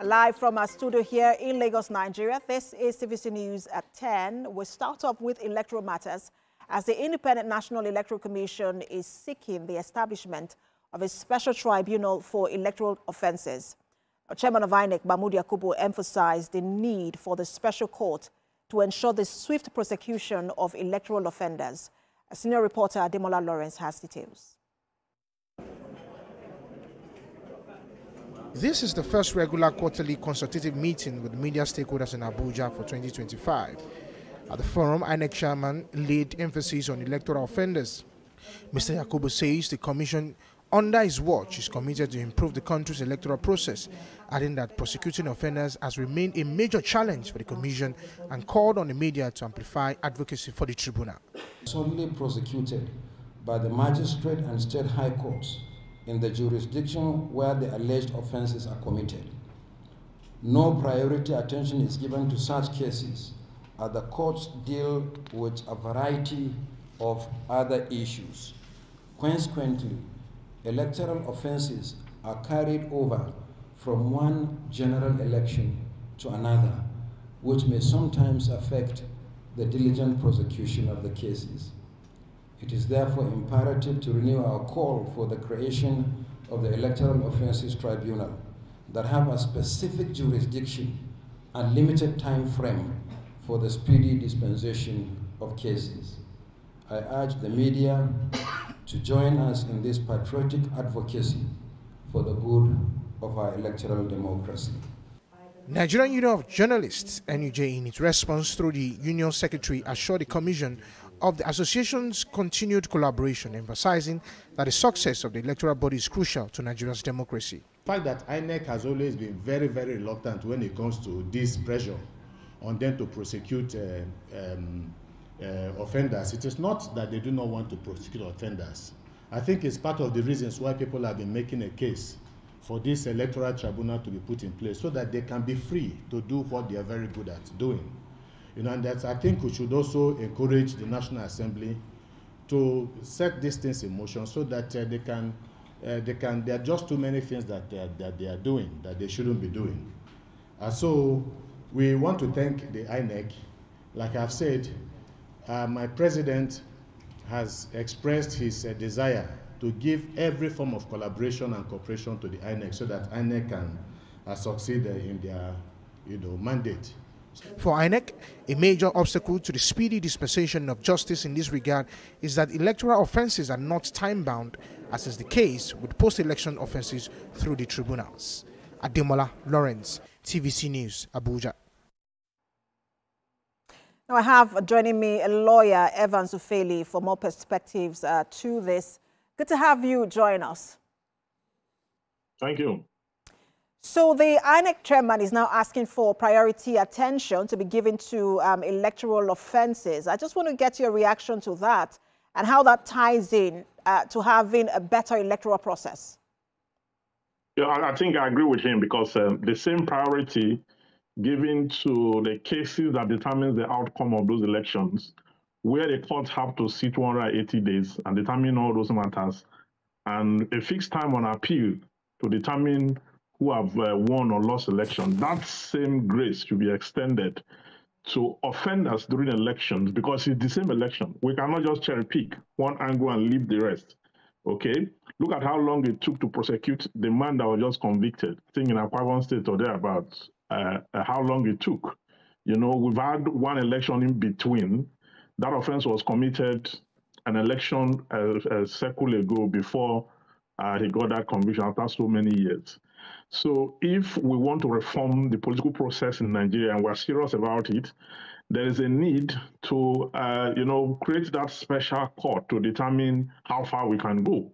Live from our studio here in Lagos, Nigeria, this is TVC News at 10. We start off with electoral matters as the Independent National Electoral Commission is seeking the establishment of a special tribunal for electoral offences. Chairman of INEC, Mahmood Yakubu, emphasized the need for the special court to ensure the swift prosecution of electoral offenders. A senior reporter, Ademola Lawrence, has details. This is the first regular quarterly consultative meeting with media stakeholders in Abuja for 2025. At the forum, INEC chairman laid emphasis on electoral offenders. Mr. Yakubu says the commission under his watch is committed to improve the country's electoral process, adding that prosecuting offenders has remained a major challenge for the commission and called on the media to amplify advocacy for the tribunal. Solely prosecuted by the magistrate and state high courts in the jurisdiction where the alleged offences are committed. No priority attention is given to such cases as the courts deal with a variety of other issues. Consequently, electoral offences are carried over from one general election to another, which may sometimes affect the diligent prosecution of the cases. It is therefore imperative to renew our call for the creation of the Electoral Offences Tribunal that have a specific jurisdiction and limited time frame for the speedy dispensation of cases. I urge the media to join us in this patriotic advocacy for the good of our electoral democracy. Nigerian Union of Journalists, NUJ, in its response through the Union Secretary, assured the Commission of the association's continued collaboration, emphasizing that the success of the electoral body is crucial to Nigeria's democracy. The fact that INEC has always been very, very reluctant when it comes to this pressure on them to prosecute offenders. It is not that they do not want to prosecute offenders. I think it's part of the reasons why people have been making a case for this electoral tribunal to be put in place so that they can be free to do what they are very good at doing. And that I think we should also encourage the National Assembly to set these things in motion so that there are just too many things that they are doing that they shouldn't be doing. So we want to thank the INEC. Like I've said, my president has expressed his desire to give every form of collaboration and cooperation to the INEC so that INEC can succeed in their mandate. For INEC, a major obstacle to the speedy dispensation of justice in this regard is that electoral offences are not time-bound, as is the case with post-election offences through the tribunals. Ademola Lawrence, TVC News, Abuja. Now I have joining me a lawyer, Evans Ufeli, for more perspectives to this. Good to have you join us. Thank you. So the INEC chairman is now asking for priority attention to be given to electoral offences. I just want to get your reaction to that and how that ties in to having a better electoral process. Yeah, I think I agree with him because the same priority given to the cases that determines the outcome of those elections, where the courts have to sit 180 days and determine all those matters, and a fixed time on appeal to determine who have won or lost election, that same grace should be extended to offenders during elections because it's the same election. We cannot just cherry pick one angle and leave the rest. Okay? Look at how long it took to prosecute the man that was just convicted. I think in Akwa State or thereabouts, how long it took. We've had one election in between. That offense was committed an election a cycle ago before he got that conviction after so many years. So if we want to reform the political process in Nigeria and we're serious about it, there is a need to, create that special court to determine how far we can go.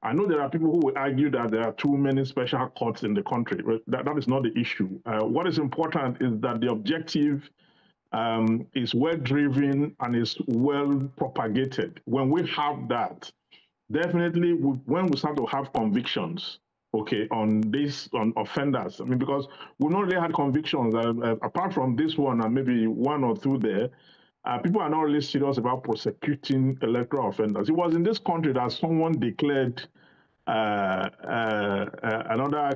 I know there are people who will argue that there are too many special courts in the country, but that is not the issue. What is important is that the objective is well driven and is well propagated. When we have that, definitely when we start to have convictions, okay, on offenders, because we've not really had convictions, apart from this one and maybe one or two there, people are not really serious about prosecuting electoral offenders. It was in this country that someone declared another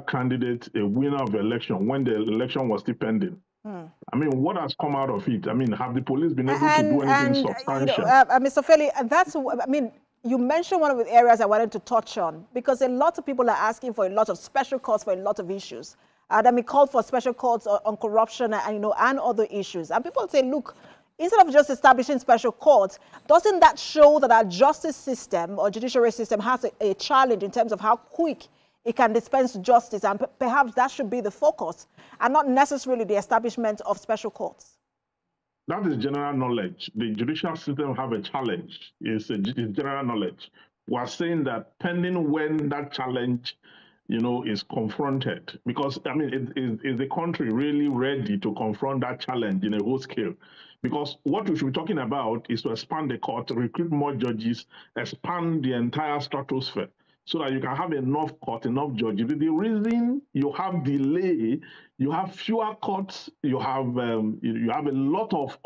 candidate a winner of the election when the election was still pending. I mean, what has come out of it? I mean, have the police been able to do anything substantial? Mr. Feli, that's, I mean, you mentioned one of the areas I wanted to touch on, because a lot of people are asking for a lot of special courts for a lot of issues. That may call for special courts on corruption and, and other issues. And people say, look, instead of just establishing special courts, doesn't that show that our justice system or judiciary system has a challenge in terms of how quick it can dispense justice? And perhaps that should be the focus and not necessarily the establishment of special courts. That is general knowledge. The judicial system have a challenge. It's general knowledge. We're saying that pending when that challenge, is confronted. Because, I mean, is the country really ready to confront that challenge in a whole scale? Because what we should be talking about is to expand the court, recruit more judges, expand the entire stratosphere, so that you can have enough court, enough judges. The reason you have delay, you have fewer courts, you have a lot of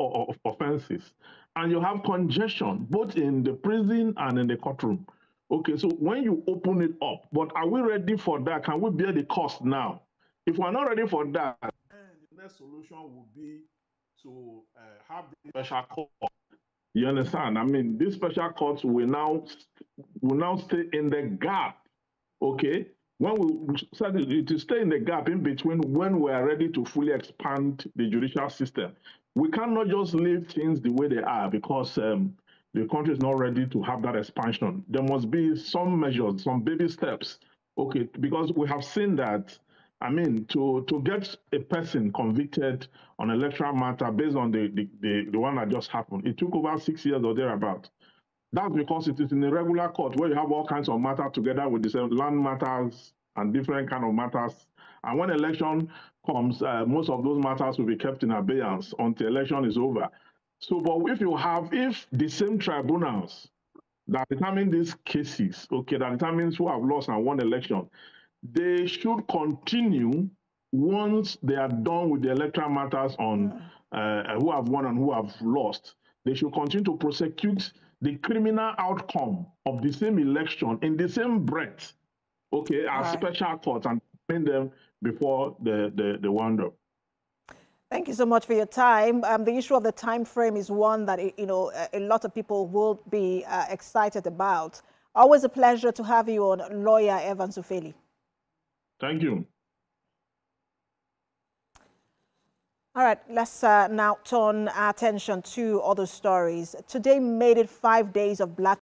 offenses, and you have congestion both in the prison and in the courtroom. Okay, so when you open it up, but are we ready for that? Can we bear the cost now? If we're not ready for that, then the next solution would be to have the special court. You understand? I mean, these special courts will now stay in the gap. Okay, when we said to stay in the gap in between when we are ready to fully expand the judicial system, we cannot just leave things the way they are because the country is not ready to have that expansion. There must be some measures, some baby steps. Okay, because we have seen that. I mean, to get a person convicted on electoral matter based on the one that just happened, it took over 6 years or thereabout. That's because it is in a regular court where you have all kinds of matters together with the same land matters and different kind of matters. And when election comes, most of those matters will be kept in abeyance until election is over. So, but if the same tribunals that determine these cases, okay, that determines who have lost and won election, they should continue once they are done with the electoral matters on who have won and who have lost. They should continue to prosecute the criminal outcome of the same election in the same breath, okay, as special courts, and bring them before the wonder. Thank you so much for your time. The issue of the time frame is one that a lot of people will be excited about. Always a pleasure to have you on, Lawyer Evans Ufeli. Thank you. All right, let's now turn our attention to other stories. Today made it 5 days of Black